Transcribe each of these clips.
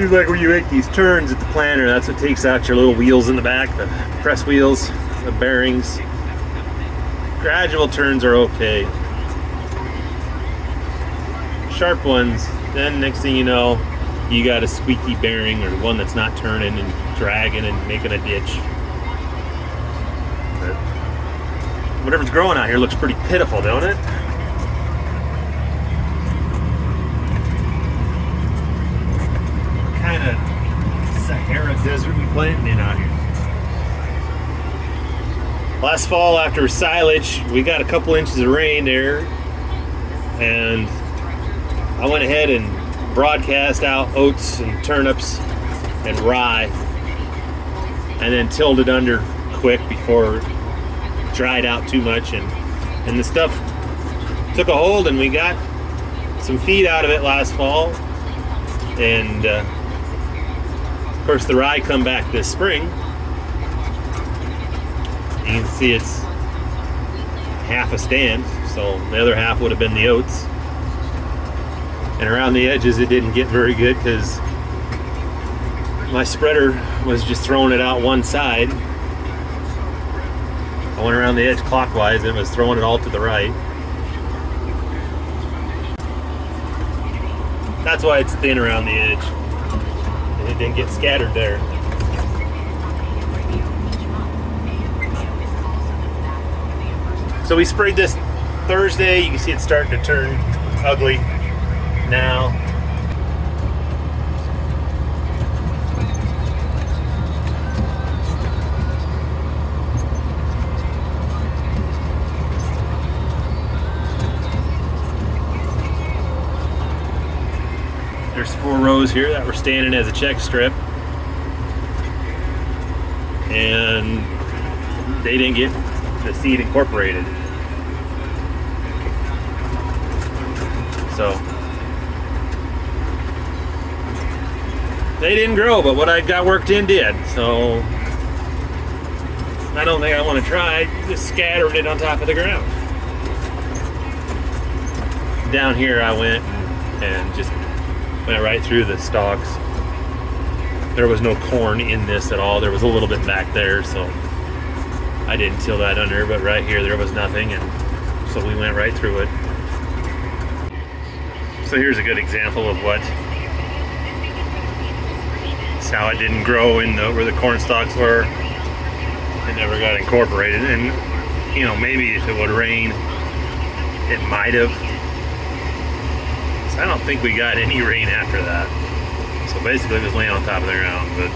Seems like when you make these turns at the planter, that's what takes out your little wheels in the back, the press wheels, the bearings. Gradual turns are okay. Sharp ones, then next thing you know, you got a squeaky bearing or one that's not turning and dragging and making a ditch. But whatever's growing out here looks pretty pitiful, don't it? What kind of Sahara desert we planting in out here? Last fall after silage, we got a couple inches of rain there, and I went ahead and broadcast out oats and turnips and rye, and then tilled it under quick before it dried out too much, and the stuff took a hold, and we got some feed out of it last fall, and of course the rye come back this spring. You can see it's half a stand, so the other half would have been the oats. And around the edges it didn't get very good because my spreader was just throwing it out one side. I went around the edge clockwise and it was throwing it all to the right. That's why it's thin around the edge. And it didn't get scattered there. So we sprayed this Thursday. You can see it's starting to turn ugly now. There's 4 rows here that were standing as a check strip, and they didn't get the seed incorporated. So they didn't grow, but what I got worked in did. So I don't think I want to try just scattering it on top of the ground. Down here I went and just went right through the stalks. There was no corn in this at all. There was a little bit back there, so I didn't till that under, but right here there was nothing, and so we went right through it. So here's a good example of how it didn't grow in where the corn stalks were. It never got incorporated, and you know, maybe if it would rain, it might have. So I don't think we got any rain after that. So basically it was laying on top of the ground, but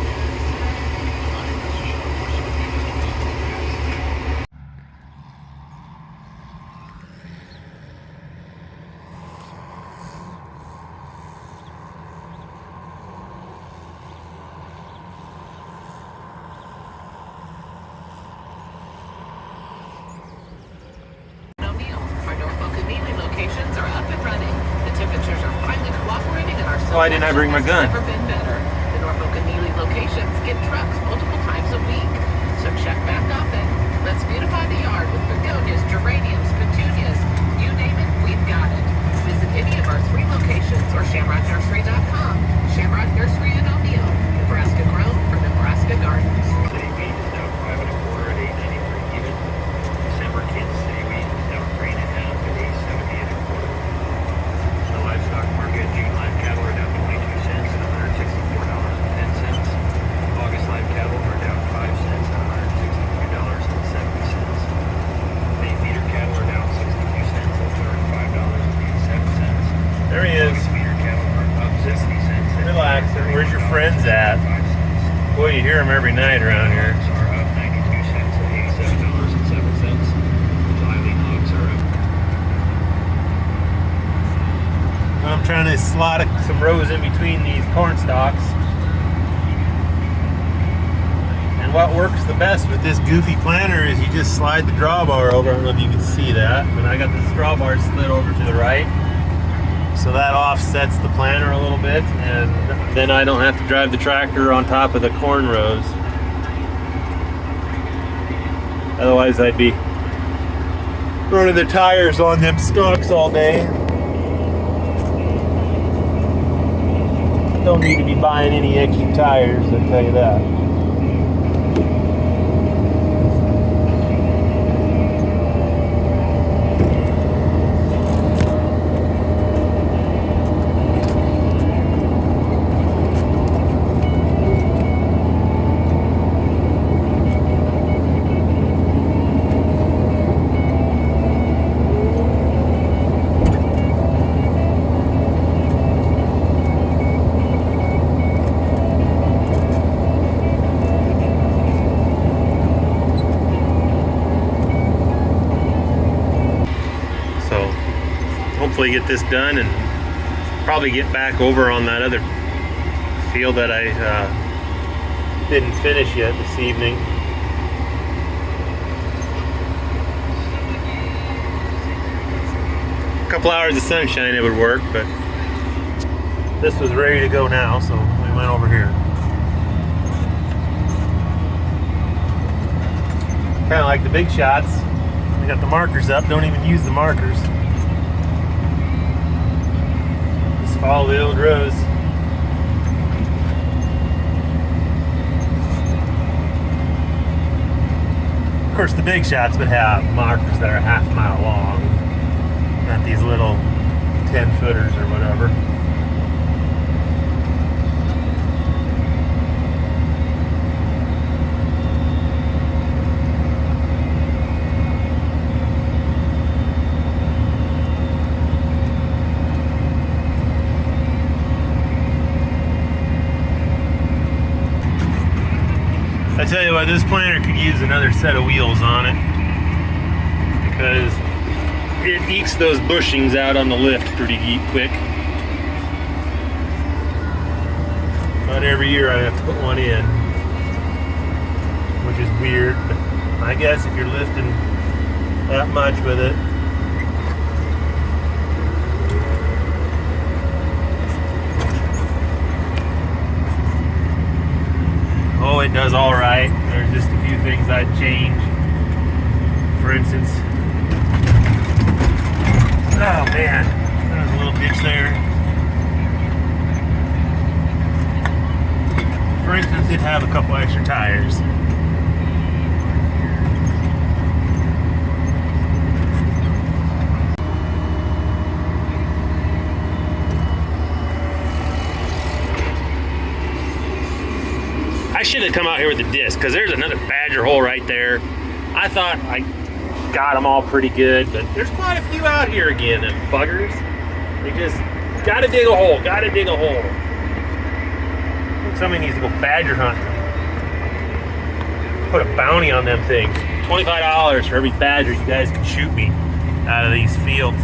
why didn't I bring my gun? Never been better. The Norfolk and Neely locations get trucks multiple times a week. So check back often. Let's beautify the yard with begonias, geraniums, petunias. You name it, we've got it. Visit any of our 3 locations or shamrocknursery.com. Shamrock Nursery in O'Neill. Nebraska grown for Nebraska gardens. City wheat is down 5 1/4 at 8.93 even. December Kansas City wheat down 3 1/2 at 8.70 1/4. The livestock market, June live cattle are down 22 cents at $164.10. August live cattle are down 5 cents at $162.70. Bay feeder cattle are down 62 cents at $35.87. There he is. August feeder cattle are up 60 cents. Relax. Where's your friends at? Boy, you hear them every night around here. Are up 92 cents at $87.07. July lean hogs are up. I'm trying to slot some rows in between these corn stalks. And what works the best with this goofy planter is you just slide the drawbar over. I don't know if you can see that, but I got the drawbar slid over to the right. So that offsets the planter a little bit, and then I don't have to drive the tractor on top of the corn rows. Otherwise I'd be running the tires on them stalks all day. Don't need to be buying any extra tires, I'll tell you that. Hopefully get this done and probably get back over on that other field that I didn't finish yet this evening. A couple hours of sunshine it would work, but this was ready to go now, so we went over here. Kind of like the big shots. We got the markers up, don't even use the markers. Follow the old rows. Of course, the big shots would have markers that are half a mile long, not these little 10-footers or whatever. I tell you what, this planter could use another set of wheels on it because it ekes those bushings out on the lift pretty quick. About every year I have to put one in, which is weird, but I guess if you're lifting that much with it. Oh, it does all right. There's just a few things I'd change. For instance, oh man, there's a little ditch there. For instance, it'd have a couple extra tires. I should have come out here with the disc because there's another badger hole right there. I thought I got them all pretty good, but there's quite a few out here again, them buggers. They just gotta dig a hole, gotta dig a hole. I think somebody needs to go badger hunting. Put a bounty on them things. $25 for every badger you guys can shoot me out of these fields.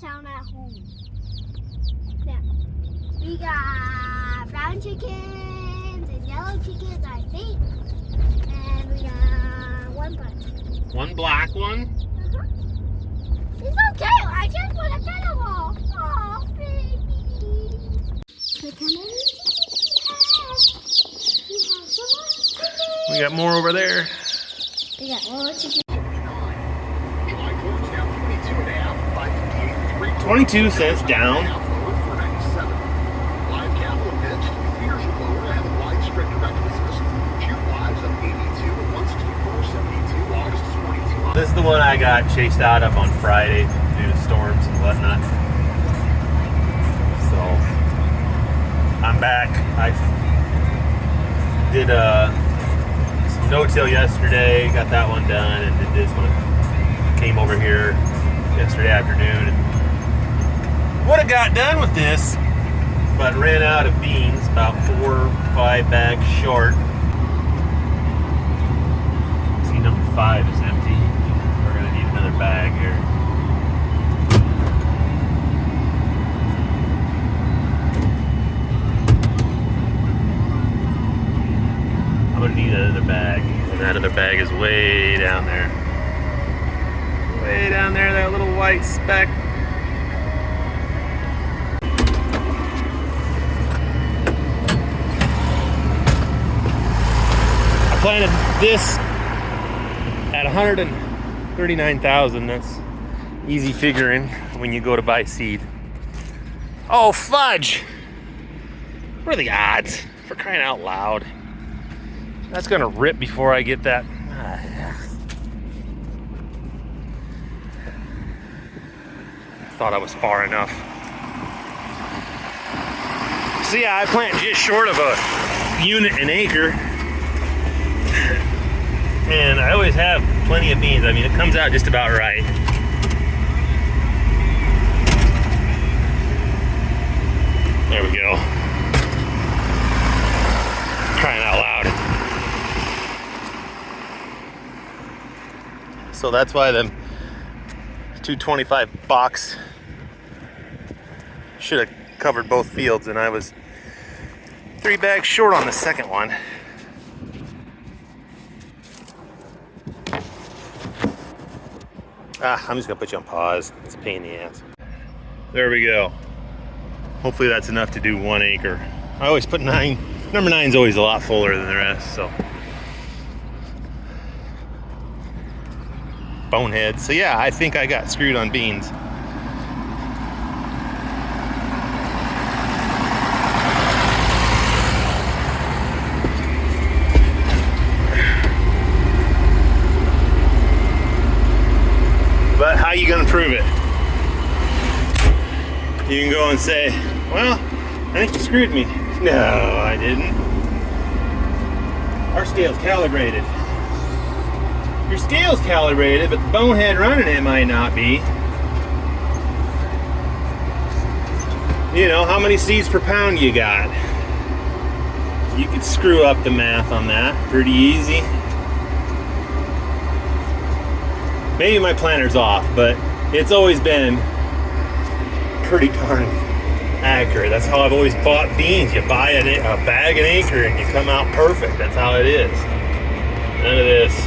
Town at home. Yeah. We got brown chickens and yellow chickens, I think. And we got one black. One black one? It's okay. I just want to pet them all. Oh, baby. Look how many chickens we have. We have so much chickens. We got more over there. We got more chickens. 22 cents down. This is the one I got chased out of on Friday due to storms and whatnot. So I'm back. I did some no-till yesterday, got that one done, and did this one. Came over here yesterday afternoon and would have got done with this, but ran out of beans, about 4 or 5 bags short. See, number 5 is empty. We're gonna need another bag here. I'm gonna need another bag, and that other bag is way down there. Way down there, that little white speck. I planted this at 139,000. That's easy figuring when you go to buy seed. Oh, fudge! What are the odds? For crying out loud. That's gonna rip before I get that. Thought I was far enough. So yeah, I plant just short of a unit an acre. And I always have plenty of beans. I mean, it comes out just about right. There we go. Crying out loud. So that's why them 225 box should have covered both fields, and I was 3 bags short on the second one. I'm just gonna put you on pause. It's a pain in the ass. There we go. Hopefully that's enough to do 1 acre. I always put 9. Number 9 is always a lot fuller than the rest, so. Bonehead. So yeah, I think I got screwed on beans. But how you gonna prove it? You can go and say, well, I think you screwed me. No, I didn't. Our scale's calibrated. Your scale's calibrated, but the bonehead running it might not be. You know, how many seeds per pound you got? You could screw up the math on that pretty easy. Maybe my planner's off, but it's always been pretty darn accurate. That's how I've always bought beans. You buy a bag an acre and you come out perfect. That's how it is. None of this,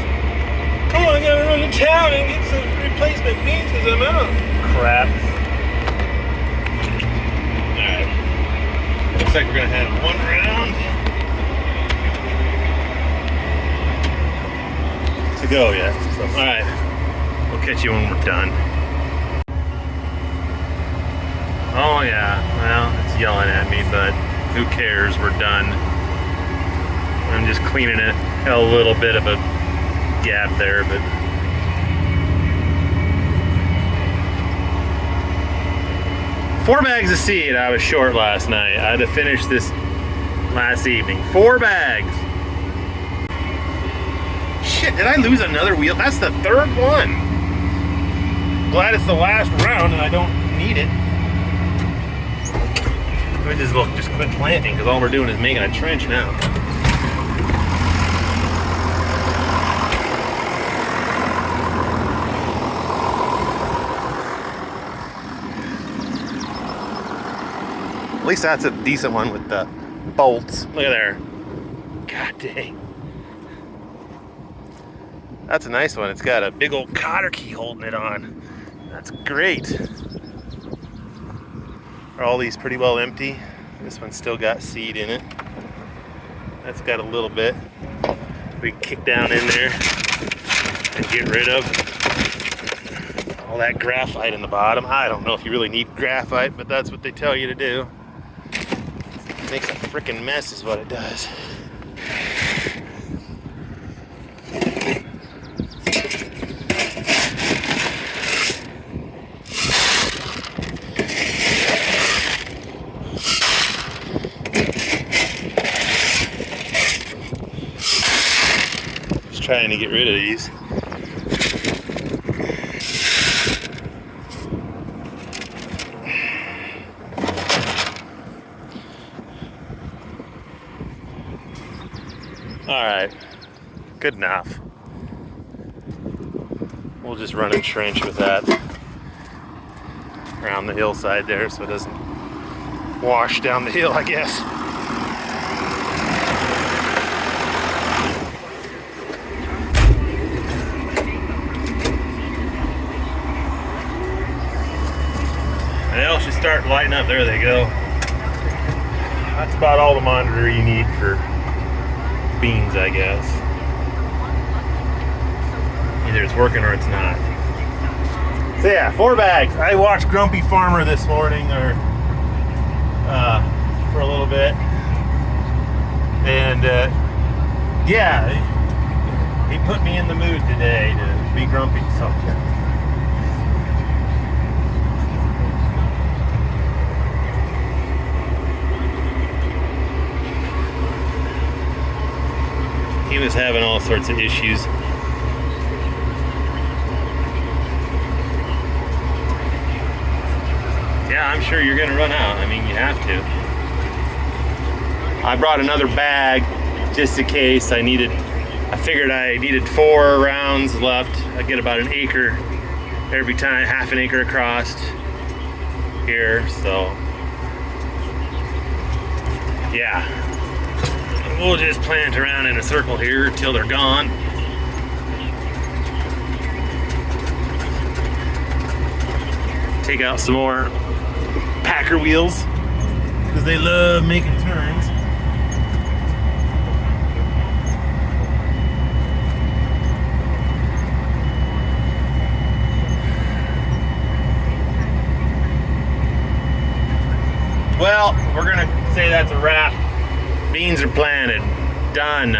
oh, I gotta run to town and get some replacement beans because I'm out. Crap. Alright. Looks like we're gonna have 1 round to go yet. So, alright. We'll catch you when we're done. Oh yeah, well, it's yelling at me, but who cares? We're done. I'm just cleaning it. Had a little bit of a gap there, but four bags of seed I was short last night. I had to finish this last evening. 4 bags. Shit, did I lose another wheel? That's the 3rd one. Glad it's the last round and I don't need it. Let me just quit planting because all we're doing is making a trench now. At least that's a decent one with the bolts. Look at there. God dang. That's a nice one. It's got a big old cotter key holding it on. That's great. Are all these pretty well empty? This one's still got seed in it. That's got a little bit. We can kick down in there and get rid of all that graphite in the bottom. I don't know if you really need graphite, but that's what they tell you to do. It makes a freaking mess is what it does. Just trying to get rid of these. Alright, good enough. We'll just run a trench with that around the hillside there so it doesn't wash down the hill, I guess. And they all should start lighting up. There they go. That's about all the monitor you need for beans, I guess. Either it's working or it's not. So yeah, 4 bags. I watched Grumpy Farmer this morning, or for a little bit, and yeah, he put me in the mood today to be grumpy. So he was having all sorts of issues. Yeah, I'm sure you're gonna run out. I mean, you have to. I brought another bag just in case I figured I needed 4 rounds left. I get about an acre every time, half an acre across here, so yeah. We'll just plant around in a circle here till they're gone. Take out some more Packer wheels because they love making turns. Well, we're gonna say that's a wrap. Beans are planted. Done.